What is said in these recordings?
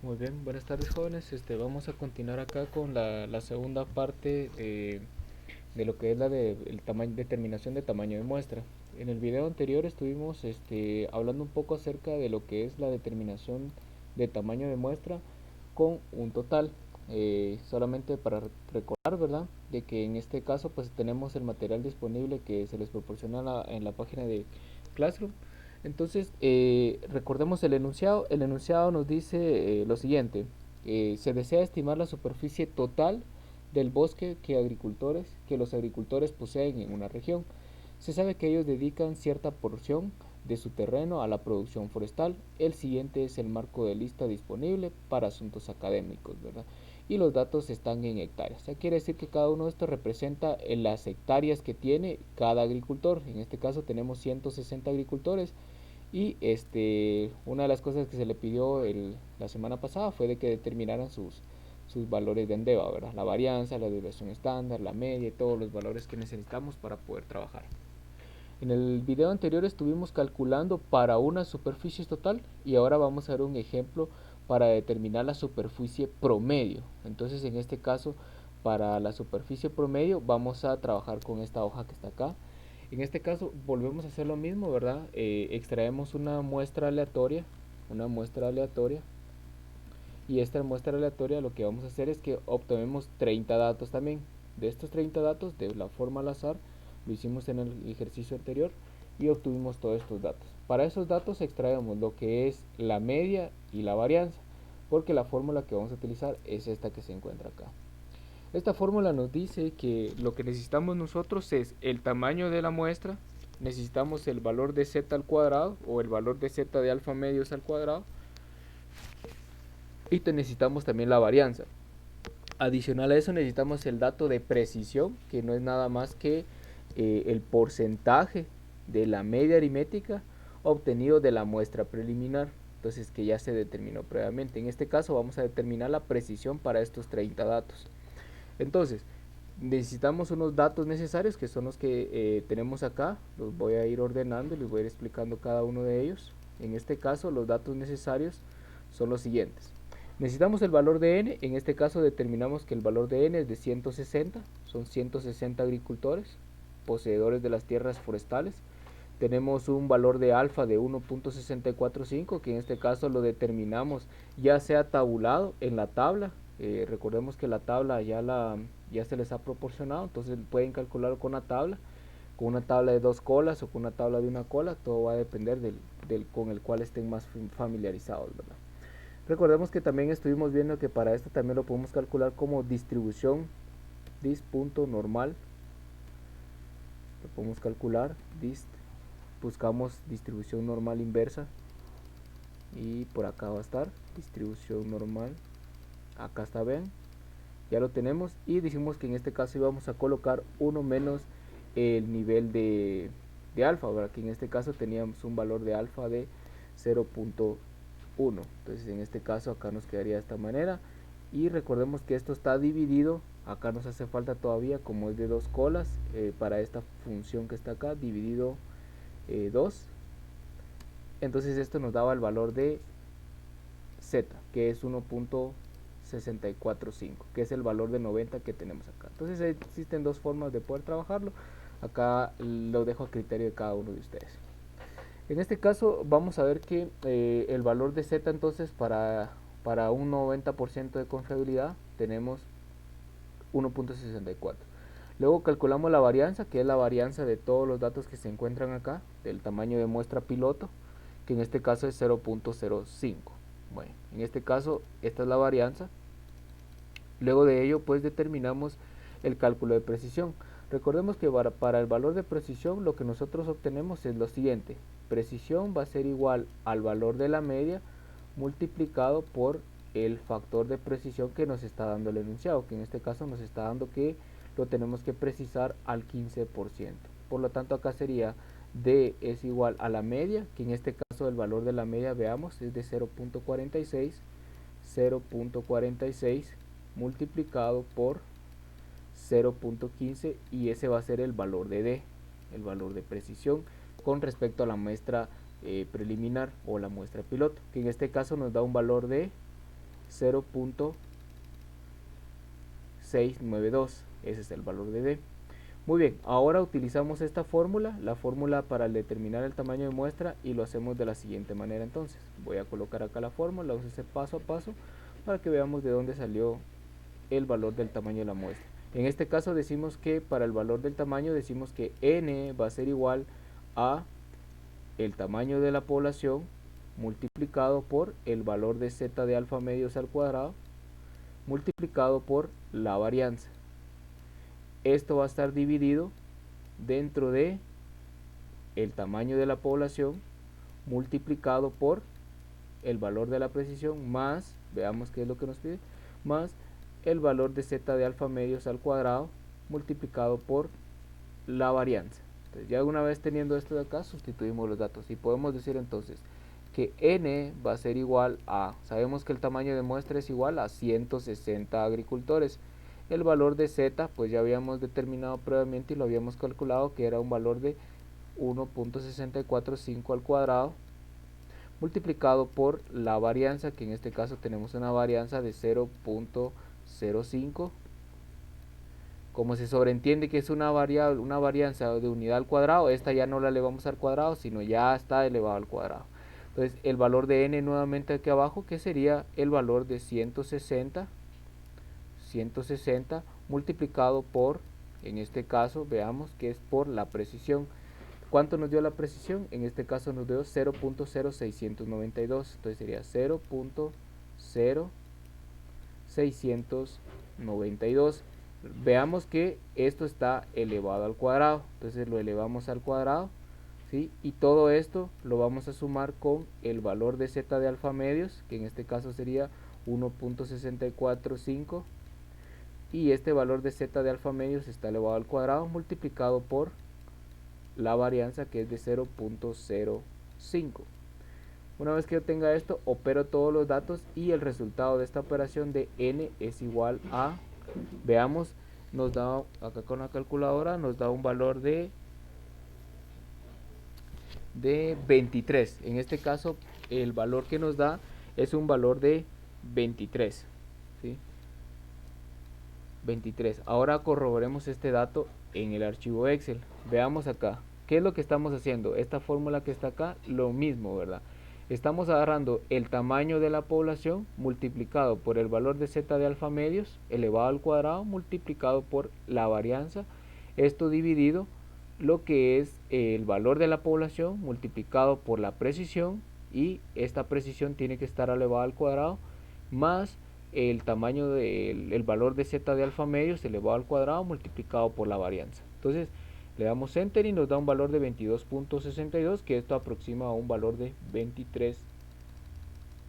Muy bien, buenas tardes jóvenes. Vamos a continuar acá con la segunda parte de lo que es la de el tamaño, determinación de tamaño de muestra. En el video anterior estuvimos hablando un poco acerca de lo que es la determinación de tamaño de muestra con un total. Solamente para recordar, ¿verdad? De que en este caso pues tenemos el material disponible que se les proporciona en la página de Classroom. Entonces, recordemos el enunciado. El enunciado nos dice lo siguiente. Se desea estimar la superficie total del bosque que los agricultores poseen en una región. Se sabe que ellos dedican cierta porción de su terreno a la producción forestal. El siguiente es el marco de lista disponible para asuntos académicos, ¿verdad? Y los datos están en hectáreas. O sea, quiere decir que cada uno de estos representa las hectáreas que tiene cada agricultor. En este caso tenemos 160 agricultores y una de las cosas que se le pidió la semana pasada fue de que determinaran sus valores de ENDEVA, ¿verdad? La varianza, la duración estándar, la media y todos los valores que necesitamos para poder trabajar. En el video anterior estuvimos calculando para una superficie total y ahora vamos a ver un ejemplo para determinar la superficie promedio. Entonces en este caso para la superficie promedio vamos a trabajar con esta hoja que está acá. En este caso volvemos a hacer lo mismo, ¿verdad? Extraemos una muestra aleatoria y esta muestra aleatoria lo que vamos a hacer es que obtenemos 30 datos también. De estos 30 datos, de la forma al azar, lo hicimos en el ejercicio anterior y obtuvimos todos estos datos. Para esos datos extraemos lo que es la media y la varianza, porque la fórmula que vamos a utilizar es esta que se encuentra acá. Esta fórmula nos dice que lo que necesitamos nosotros es el tamaño de la muestra, necesitamos el valor de z al cuadrado o el valor de z de alfa medios al cuadrado y necesitamos también la varianza. Adicional a eso necesitamos el dato de precisión, que no es nada más que el porcentaje de la media aritmética obtenido de la muestra preliminar, entonces que ya se determinó previamente. En este caso vamos a determinar la precisión para estos 30 datos. Entonces, necesitamos unos datos necesarios que son los que tenemos acá, los voy a ir ordenando y les voy a ir explicando cada uno de ellos. En este caso los datos necesarios son los siguientes. Necesitamos el valor de n, en este caso determinamos que el valor de n es de 160, son 160 agricultores, poseedores de las tierras forestales. Tenemos un valor de alfa de 1.645, que en este caso lo determinamos ya sea tabulado en la tabla. Recordemos que la tabla ya se les ha proporcionado, entonces pueden calcularlo con una tabla de dos colas o con una tabla de una cola, todo va a depender con el cual estén más familiarizados, ¿verdad? Recordemos que también estuvimos viendo que para esto también lo podemos calcular como distribución dis.normal. Lo podemos calcular buscamos distribución normal inversa y por acá va a estar distribución normal. Acá está, ven, ya lo tenemos y dijimos que en este caso íbamos a colocar 1 menos el nivel de alfa, ¿verdad? Que en este caso teníamos un valor de alfa de 0.1. Entonces en este caso acá nos quedaría de esta manera y recordemos que esto está dividido, acá nos hace falta todavía, como es de dos colas, para esta función que está acá, dividido 2. Entonces esto nos daba el valor de z, que es 1.645, que es el valor de 90 que tenemos acá. Entonces existen dos formas de poder trabajarlo. Acá lo dejo a criterio de cada uno de ustedes. En este caso vamos a ver que el valor de z entonces para un 90% de confiabilidad tenemos 1.64. Luego calculamos la varianza, que es la varianza de todos los datos que se encuentran acá, del tamaño de muestra piloto, que en este caso es 0.05. Bueno, en este caso esta es la varianza. Luego de ello pues determinamos el cálculo de precisión. Recordemos que para el valor de precisión lo que nosotros obtenemos es lo siguiente. Precisión va a ser igual al valor de la media multiplicado por el factor de precisión que nos está dando el enunciado, que en este caso nos está dando que lo tenemos que precisar al 15%. Por lo tanto acá sería D es igual a la media, que en este caso el valor de la media, veamos, es de 0.46 multiplicado por 0.15 y ese va a ser el valor de D, el valor de precisión con respecto a la muestra preliminar o la muestra piloto, que en este caso nos da un valor de 0.692. Ese es el valor de D. Muy bien, ahora utilizamos esta fórmula, la fórmula para determinar el tamaño de muestra, y lo hacemos de la siguiente manera. Entonces voy a colocar acá la fórmula, vamos a hacer paso a paso para que veamos de dónde salió el valor del tamaño de la muestra. En este caso decimos que para el valor del tamaño decimos que n va a ser igual a el tamaño de la población multiplicado por el valor de z de alfa medios al cuadrado multiplicado por la varianza. Esto va a estar dividido dentro de el tamaño de la población multiplicado por el valor de la precisión más, veamos qué es lo que nos pide, más el valor de z de alfa medios al cuadrado multiplicado por la varianza. Entonces, ya una vez teniendo esto de acá, sustituimos los datos y podemos decir entonces que n va a ser igual a, sabemos que el tamaño de muestra es igual a 160 agricultores. El valor de z pues ya habíamos determinado previamente y lo habíamos calculado que era un valor de 1.645 al cuadrado multiplicado por la varianza, que en este caso tenemos una varianza de 0.05. Como se sobreentiende que es una variable, una varianza de unidad al cuadrado, esta ya no la elevamos al cuadrado, sino ya está elevado al cuadrado. Entonces el valor de n nuevamente aquí abajo, que sería el valor de 160 multiplicado por, en este caso veamos que es por la precisión. ¿Cuánto nos dio la precisión? En este caso nos dio 0.0692, entonces sería 0.0692. Veamos que esto está elevado al cuadrado, entonces lo elevamos al cuadrado, ¿sí? Y todo esto lo vamos a sumar con el valor de z de alfa medios, que en este caso sería 1.645, y este valor de z de alfa medios está elevado al cuadrado multiplicado por la varianza, que es de 0.05. Una vez que yo tenga esto, opero todos los datos y el resultado de esta operación de n es igual a, veamos, nos da acá con la calculadora, nos da un valor de 23. En este caso el valor que nos da es un valor de 23, ¿sí? 23. Ahora corroboremos este dato en el archivo Excel. Veamos acá, ¿qué es lo que estamos haciendo? Esta fórmula que está acá, lo mismo, ¿verdad? Estamos agarrando el tamaño de la población multiplicado por el valor de z de alfa medios elevado al cuadrado multiplicado por la varianza, esto dividido lo que es el valor de la población multiplicado por la precisión, y esta precisión tiene que estar elevada al cuadrado más el tamaño del valor de z de alfa medios elevado al cuadrado multiplicado por la varianza. Entonces le damos enter y nos da un valor de 22.62, que esto aproxima a un valor de 23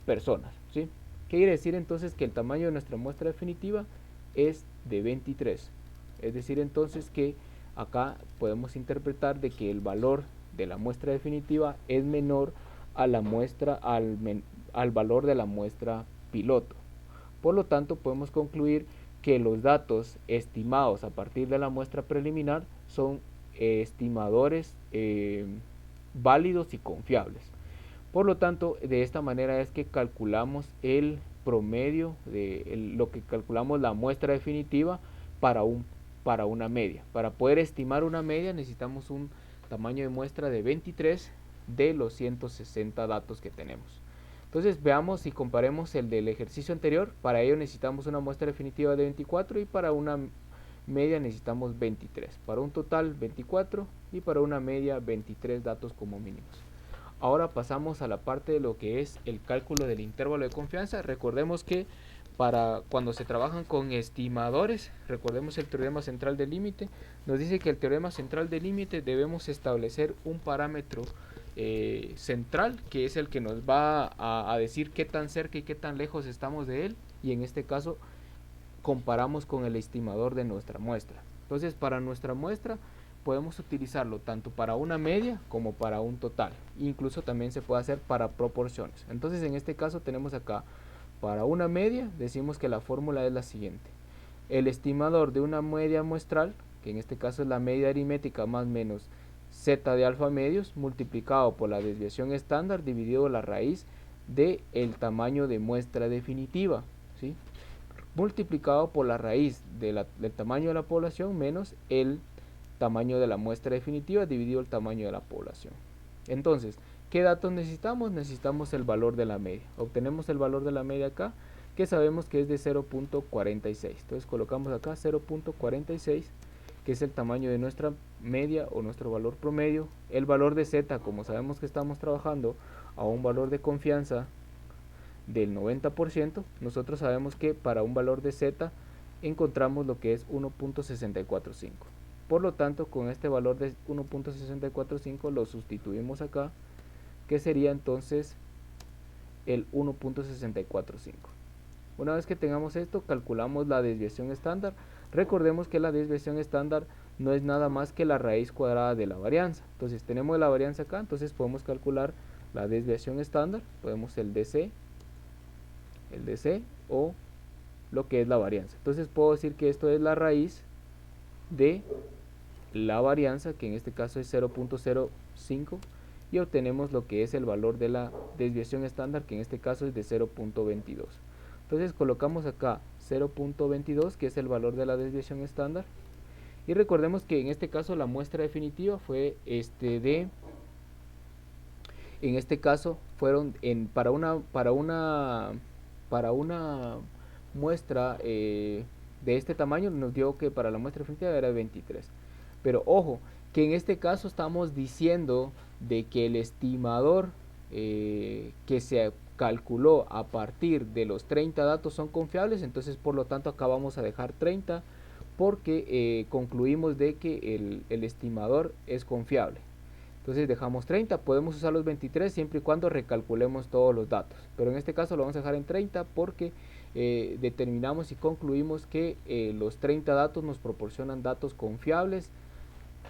personas, ¿sí? ¿Qué quiere decir entonces? Que el tamaño de nuestra muestra definitiva es de 23. Es decir entonces que acá podemos interpretar de que el valor de la muestra definitiva es menor a la muestra, al valor de la muestra piloto. Por lo tanto, podemos concluir que los datos estimados a partir de la muestra preliminar son estimadores válidos y confiables. Por lo tanto, de esta manera es que calculamos el promedio de lo que calculamos la muestra definitiva para una media. Para poder estimar una media necesitamos un tamaño de muestra de 23 de los 160 datos que tenemos. Entonces veamos y comparemos el del ejercicio anterior. Para ello necesitamos una muestra definitiva de 24 y para una media necesitamos 23. Para un total 24 y para una media 23 datos como mínimos. Ahora pasamos a la parte de lo que es el cálculo del intervalo de confianza. Recordemos que para cuando se trabajan con estimadores, recordemos el teorema central del límite. Nos dice que el teorema central del límite debemos establecer un parámetro central, que es el que nos va a decir qué tan cerca y qué tan lejos estamos de él, y en este caso comparamos con el estimador de nuestra muestra. Entonces para nuestra muestra podemos utilizarlo tanto para una media como para un total, incluso también se puede hacer para proporciones. Entonces en este caso tenemos acá para una media, decimos que la fórmula es la siguiente: el estimador de una media muestral, que en este caso es la media aritmética más menos z de alfa medios multiplicado por la desviación estándar dividido la raíz de el tamaño de muestra definitiva, ¿sí? Multiplicado por la raíz del tamaño de la población menos el tamaño de la muestra definitiva dividido el tamaño de la población. Entonces, ¿qué datos necesitamos? Necesitamos el valor de la media. Obtenemos el valor de la media acá, que sabemos que es de 0.46. Entonces colocamos acá 0.46, que es el tamaño de nuestra media o nuestro valor promedio. El valor de z, como sabemos que estamos trabajando a un valor de confianza del 90%, nosotros sabemos que para un valor de z encontramos lo que es 1.645. Por lo tanto, con este valor de 1.645 lo sustituimos acá, que sería entonces el 1.645. Una vez que tengamos esto, calculamos la desviación estándar. Recordemos que la desviación estándar no es nada más que la raíz cuadrada de la varianza. Entonces tenemos la varianza acá, entonces podemos calcular la desviación estándar. Podemos el DC o lo que es la varianza. Entonces puedo decir que esto es la raíz de la varianza, que en este caso es 0.05, y obtenemos lo que es el valor de la desviación estándar, que en este caso es de 0.22. Entonces colocamos acá 0.22, que es el valor de la desviación estándar, y recordemos que en este caso la muestra definitiva fue en este caso fueron para una muestra de este tamaño nos dio que para la muestra definitiva era 23. Pero ojo, que en este caso estamos diciendo de que el estimador que se calculó a partir de los 30 datos son confiables, entonces por lo tanto acá vamos a dejar 30 porque concluimos de que el estimador es confiable. Entonces dejamos 30, podemos usar los 23 siempre y cuando recalculemos todos los datos, pero en este caso lo vamos a dejar en 30 porque determinamos y concluimos que los 30 datos nos proporcionan datos confiables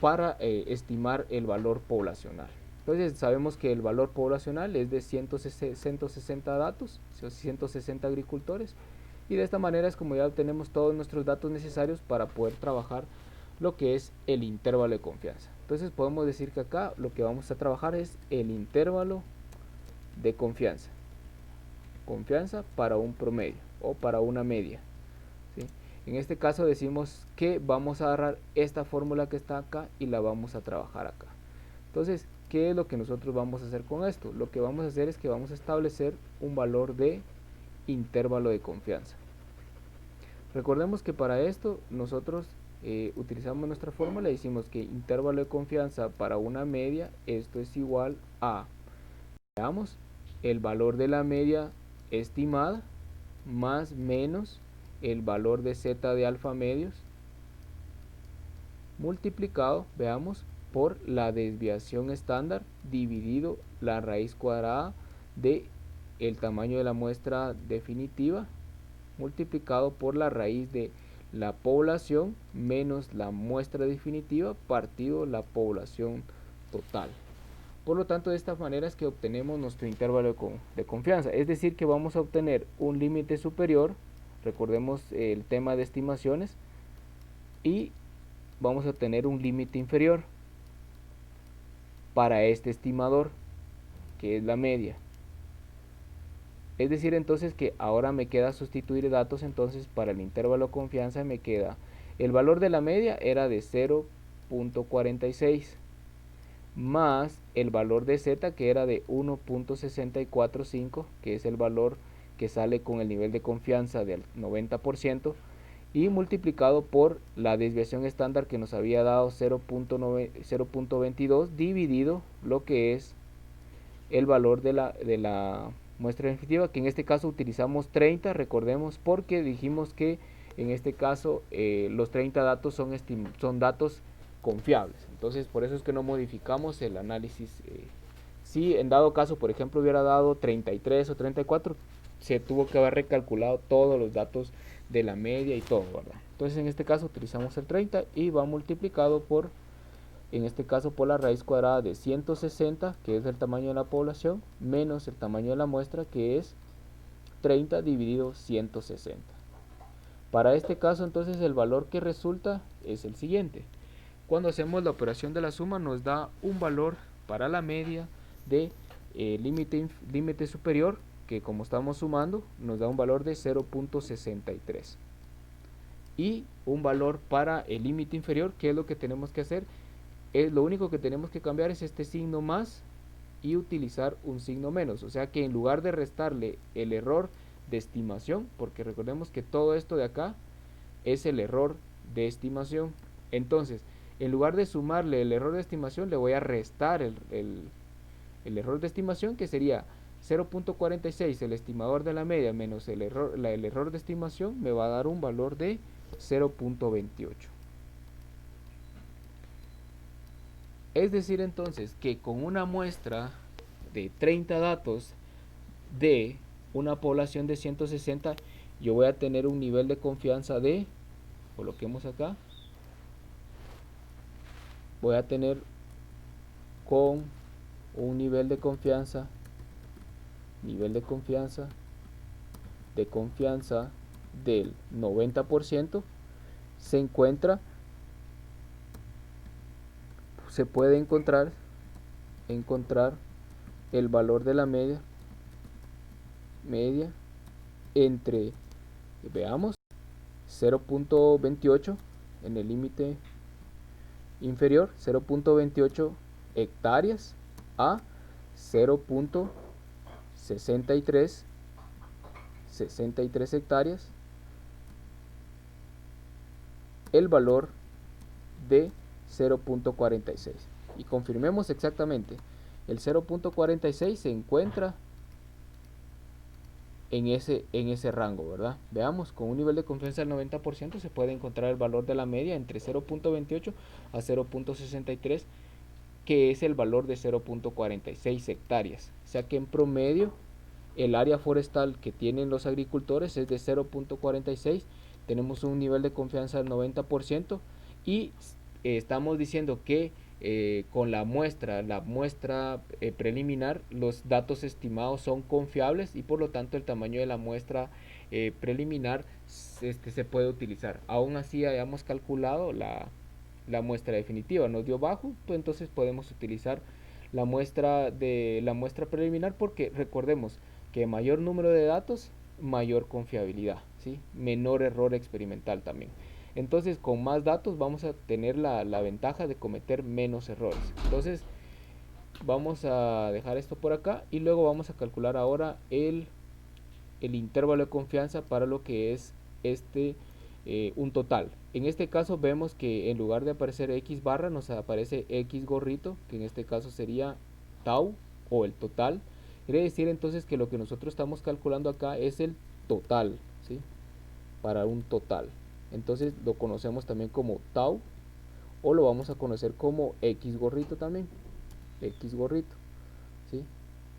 para estimar el valor poblacional. Entonces sabemos que el valor poblacional es de 160 datos, 160 agricultores, y de esta manera es como ya obtenemos todos nuestros datos necesarios para poder trabajar lo que es el intervalo de confianza. Entonces podemos decir que acá lo que vamos a trabajar es el intervalo de confianza. Confianza para un promedio o para una media, ¿sí? En este caso decimos que vamos a agarrar esta fórmula que está acá y la vamos a trabajar acá. Entonces, ¿qué es lo que nosotros vamos a hacer con esto? Lo que vamos a hacer es que vamos a establecer un valor de intervalo de confianza. Recordemos que para esto nosotros utilizamos nuestra fórmula y decimos que intervalo de confianza para una media, esto es igual a, veamos, el valor de la media estimada más menos el valor de z de alfa medios multiplicado, veamos, por la desviación estándar dividido la raíz cuadrada de el tamaño de la muestra definitiva multiplicado por la raíz de la población menos la muestra definitiva partido la población total. Por lo tanto, de esta manera es que obtenemos nuestro intervalo de confianza. Es decir, que vamos a obtener un límite superior, recordemos el tema de estimaciones, y vamos a obtener un límite inferior para este estimador, que es la media. Es decir, entonces que ahora me queda sustituir datos, entonces para el intervalo de confianza me queda el valor de la media era de 0.46 más el valor de z que era de 1.645, que es el valor que sale con el nivel de confianza del 90%, y multiplicado por la desviación estándar que nos había dado 0.22 dividido lo que es el valor de la muestra definitiva, que en este caso utilizamos 30, recordemos, porque dijimos que en este caso los 30 datos son datos confiables. Entonces por eso es que no modificamos el análisis. Si en dado caso, por ejemplo, hubiera dado 33 o 34, se tuvo que haber recalculado todos los datos de la media y todo, ¿verdad? Entonces en este caso utilizamos el 30 y va multiplicado por, en este caso, por la raíz cuadrada de 160, que es el tamaño de la población, menos el tamaño de la muestra, que es 30 dividido 160. Para este caso, entonces, el valor que resulta es el siguiente. Cuando hacemos la operación de la suma nos da un valor para la media de límite superior, que como estamos sumando nos da un valor de 0.63, y un valor para el límite inferior, que es lo que tenemos que hacer. Lo único que tenemos que cambiar es este signo más y utilizar un signo menos, o sea que en lugar de restarle el error de estimación, porque recordemos que todo esto de acá es el error de estimación, entonces en lugar de sumarle el error de estimación le voy a restar el error de estimación, que sería 0.46 el estimador de la media menos el error de estimación, me va a dar un valor de 0.28. Es decir entonces que con una muestra de 30 datos de una población de 160, yo voy a tener un nivel de confianza de, coloquemos acá, voy a tener con un nivel de confianza del 90%, se puede encontrar el valor de la media entre, veamos, 0.28 en el límite inferior, 0.28 hectáreas a 0.63 hectáreas, el valor de 0.46. Y confirmemos exactamente, el 0.46 se encuentra en ese rango, ¿verdad? Veamos, con un nivel de confianza del 90% se puede encontrar el valor de la media entre 0.28 a 0.63, que es el valor de 0.46 hectáreas. O sea que en promedio el área forestal que tienen los agricultores es de 0.46, tenemos un nivel de confianza del 90% y estamos diciendo que con la muestra preliminar, los datos estimados son confiables y por lo tanto el tamaño de la muestra preliminar se puede utilizar. Aún así hayamos calculado la muestra definitiva, nos dio bajo, pues entonces podemos utilizar la muestra preliminar, porque recordemos que mayor número de datos, mayor confiabilidad, ¿sí? Menor error experimental también. Entonces con más datos vamos a tener la ventaja de cometer menos errores. Entonces vamos a dejar esto por acá y luego vamos a calcular ahora el intervalo de confianza para lo que es un total. En este caso vemos que en lugar de aparecer X barra nos aparece X gorrito, que en este caso sería tau o el total. Quiere decir entonces que lo que nosotros estamos calculando acá es el total, ¿sí? Para un total. Entonces lo conocemos también como tau, o lo vamos a conocer como X gorrito también. X gorrito, ¿sí?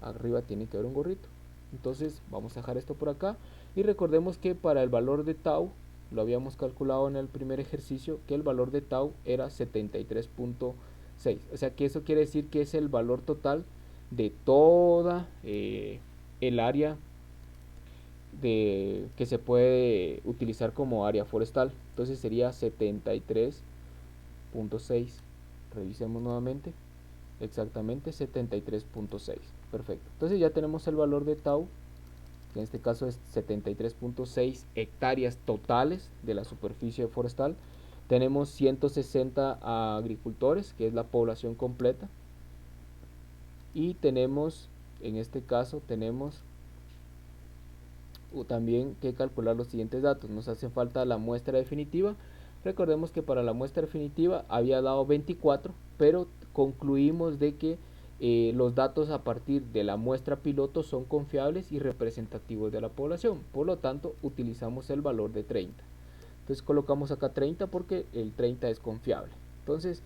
Arriba tiene que haber un gorrito. Entonces vamos a dejar esto por acá y recordemos que para el valor de tau lo habíamos calculado en el primer ejercicio, que el valor de tau era 73.6, o sea que eso quiere decir que es el valor total de toda el área que se puede utilizar como área forestal. Entonces sería 73.6. Revisemos nuevamente. Exactamente 73.6. Perfecto. Entonces ya tenemos el valor de tau, que en este caso es 73.6 hectáreas totales de la superficie forestal. Tenemos 160 agricultores, que es la población completa. Y tenemos, en este caso, tenemos también que calcular los siguientes datos. Nos hace falta la muestra definitiva. Recordemos que para la muestra definitiva había dado 24, pero concluimos de que los datos a partir de la muestra piloto son confiables y representativos de la población. Por lo tanto, utilizamos el valor de 30. Entonces colocamos acá 30 porque el 30 es confiable. Entonces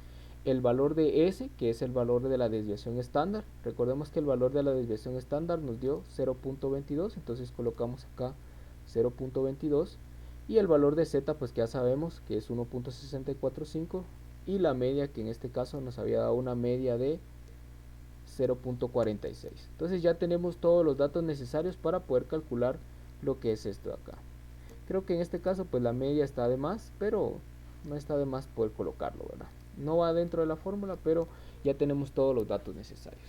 el valor de S, que es el valor de la desviación estándar, recordemos que el valor de la desviación estándar nos dio 0.22, entonces colocamos acá 0.22, y el valor de Z pues que ya sabemos que es 1.645, y la media, que en este caso nos había dado una media de 0.46. Entonces ya tenemos todos los datos necesarios para poder calcular lo que es esto de acá. Creo que en este caso pues la media está de más, pero no está de más poder colocarlo, ¿verdad? No va dentro de la fórmula, pero ya tenemos todos los datos necesarios.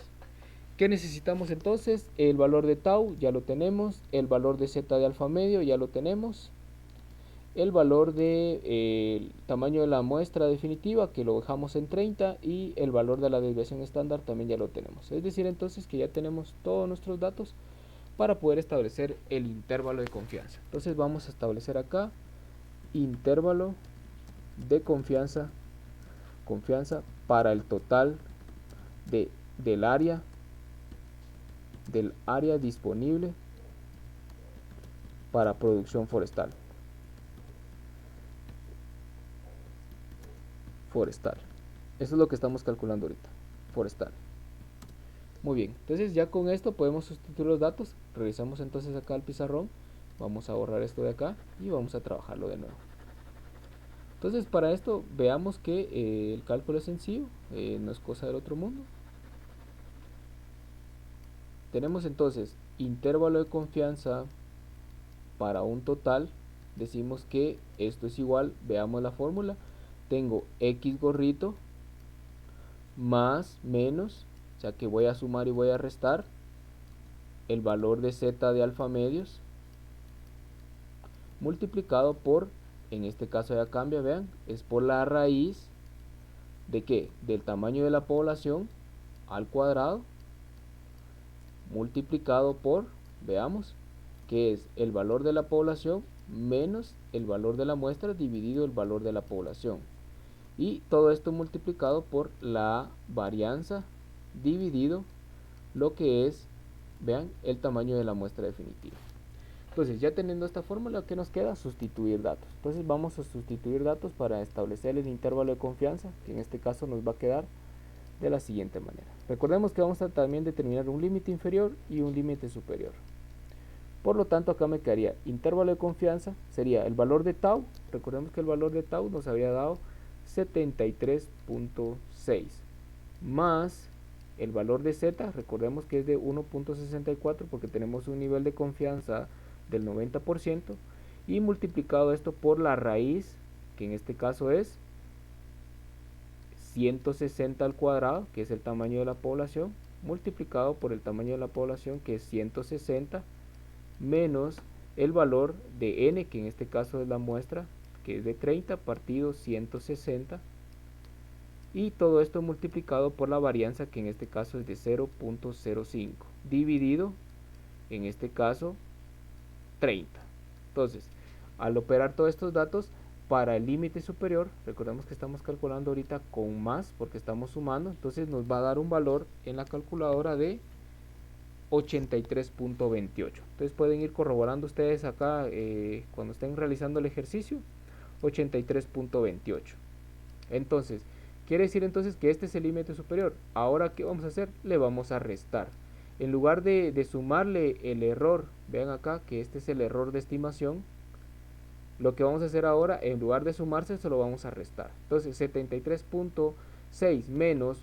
¿Qué necesitamos entonces? El valor de tau ya lo tenemos, el valor de z de alfa medio ya lo tenemos, el valor de el tamaño de la muestra definitiva que lo dejamos en 30 y el valor de la desviación estándar también ya lo tenemos. Es decir entonces que ya tenemos todos nuestros datos para poder establecer el intervalo de confianza. Entonces vamos a establecer acá intervalo de confianza para el total del área disponible para producción forestal. Eso es lo que estamos calculando ahorita, forestal. Muy bien, entonces ya con esto podemos sustituir los datos. Revisamos entonces acá el pizarrón, vamos a borrar esto de acá y vamos a trabajarlo de nuevo. Entonces para esto veamos que el cálculo es sencillo, no es cosa del otro mundo. Tenemos entonces intervalo de confianza para un total, decimos que esto es igual, veamos la fórmula, tengo x gorrito más menos, o sea que voy a sumar y voy a restar el valor de z de alfa medios multiplicado por, en este caso ya cambia, vean, es por la raíz de ¿qué? Del tamaño de la población al cuadrado multiplicado por, veamos, que es el valor de la población menos el valor de la muestra dividido el valor de la población. Y todo esto multiplicado por la varianza dividido lo que es, vean, el tamaño de la muestra definitiva. Entonces ya teniendo esta fórmula, ¿qué nos queda? Sustituir datos. Entonces vamos a sustituir datos para establecer el intervalo de confianza, que en este caso nos va a quedar de la siguiente manera. Recordemos que vamos a también determinar un límite inferior y un límite superior. Por lo tanto, acá me quedaría intervalo de confianza, sería el valor de tau. Recordemos que el valor de tau nos había dado 73.6 más el valor de z, recordemos que es de 1.64 porque tenemos un nivel de confianza del 90% y multiplicado esto por la raíz, que en este caso es 160 al cuadrado, que es el tamaño de la población, multiplicado por el tamaño de la población, que es 160, menos el valor de n, que en este caso es la muestra, que es de 30 partido 160, y todo esto multiplicado por la varianza, que en este caso es de 0.05, dividido, en este caso, 30. Entonces, al operar todos estos datos, para el límite superior, recordemos que estamos calculando ahorita con más, porque estamos sumando, entonces nos va a dar un valor en la calculadora de 83.28. Entonces pueden ir corroborando ustedes acá cuando estén realizando el ejercicio, 83.28. Entonces, quiere decir entonces que este es el límite superior. Ahora, ¿qué vamos a hacer? Le vamos a restar. En lugar de sumarle el error, vean acá que este es el error de estimación, lo que vamos a hacer ahora, en lugar de sumarse, se lo vamos a restar. Entonces, 73.6 menos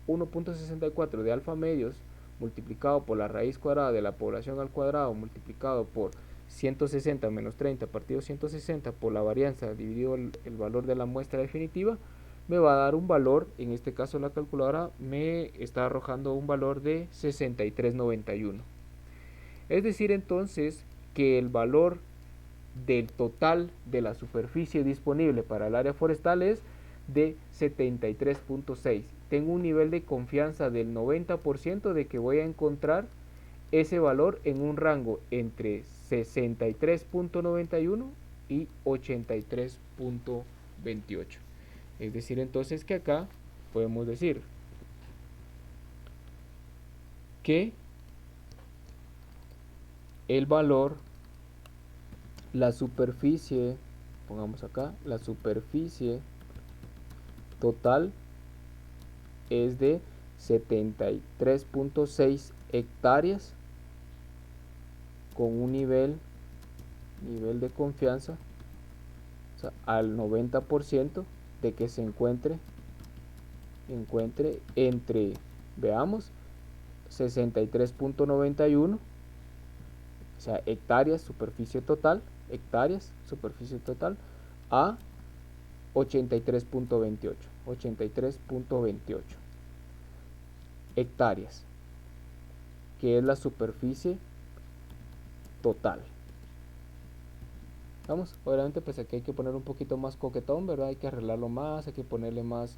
1.64 de alfa medios multiplicado por la raíz cuadrada de la población al cuadrado multiplicado por 160 menos 30 partido 160 por la varianza dividido el valor de la muestra definitiva, me va a dar un valor, en este caso la calculadora me está arrojando un valor de 63.91. Es decir entonces que el valor del total de la superficie disponible para el área forestal es de 73.6. Tengo un nivel de confianza del 90% de que voy a encontrar ese valor en un rango entre 63.91 y 83.28. Es decir entonces que acá podemos decir que el valor, la superficie, pongamos acá, la superficie total es de 73.6 hectáreas con un nivel de confianza, o sea, al 90% de que se encuentre entre, veamos, 63.91, o sea, hectáreas, superficie total, a 83.28 hectáreas. que es la superficie total. Vamos, obviamente pues aquí hay que poner un poquito más coquetón, ¿verdad? Hay que arreglarlo más, hay que ponerle más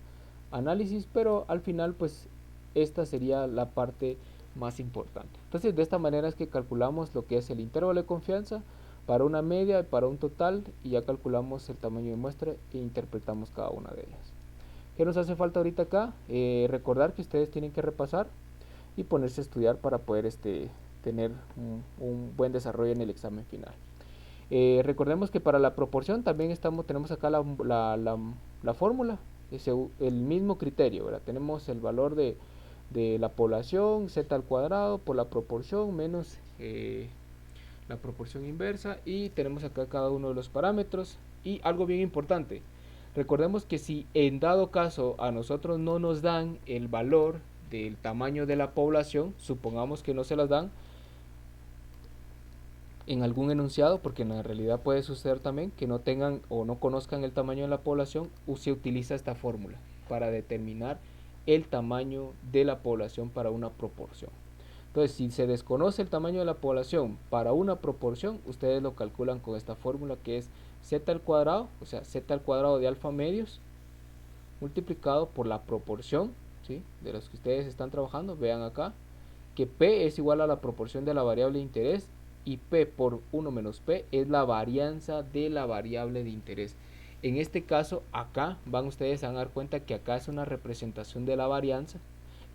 análisis, pero al final pues esta sería la parte más importante. Entonces de esta manera es que calculamos lo que es el intervalo de confianza para una media y para un total, y ya calculamos el tamaño de muestra e interpretamos cada una de ellas. ¿Qué nos hace falta ahorita acá? Recordar que ustedes tienen que repasar y ponerse a estudiar para poder tener un buen desarrollo en el examen final. Recordemos que para la proporción también tenemos acá la fórmula, es el mismo criterio, ¿verdad? Tenemos el valor de la población, z al cuadrado por la proporción menos la proporción inversa, y tenemos acá cada uno de los parámetros. Y algo bien importante, recordemos que si en dado caso a nosotros no nos dan el valor del tamaño de la población, supongamos que no se las dan en algún enunciado, porque en la realidad puede suceder también que no tengan o no conozcan el tamaño de la población, se utiliza esta fórmula para determinar el tamaño de la población para una proporción. Entonces, si se desconoce el tamaño de la población para una proporción, ustedes lo calculan con esta fórmula, que es z al cuadrado, o sea, z al cuadrado de alfa medios multiplicado por la proporción, ¿sí?, de los que ustedes están trabajando. Vean acá que P es igual a la proporción de la variable de interés, y P por 1 menos P es la varianza de la variable de interés. En este caso, acá van ustedes a dar cuenta que acá es una representación de la varianza,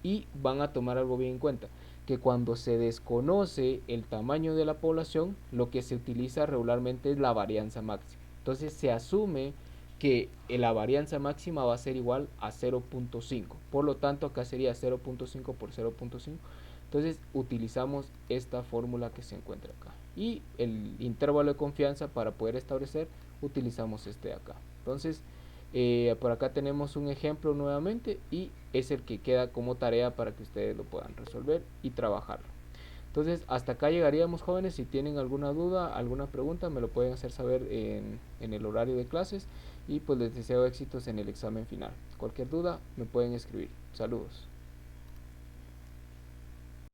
y van a tomar algo bien en cuenta, que cuando se desconoce el tamaño de la población, lo que se utiliza regularmente es la varianza máxima. Entonces se asume que la varianza máxima va a ser igual a 0.5. Por lo tanto, acá sería 0.5 por 0.5. Entonces utilizamos esta fórmula que se encuentra acá. Y el intervalo de confianza, para poder establecer, utilizamos este de acá. Entonces, por acá tenemos un ejemplo nuevamente, y es el que queda como tarea para que ustedes lo puedan resolver y trabajarlo. Entonces, hasta acá llegaríamos, jóvenes. Si tienen alguna duda, alguna pregunta, me lo pueden hacer saber en el horario de clases, y pues les deseo éxitos en el examen final. Cualquier duda me pueden escribir. Saludos.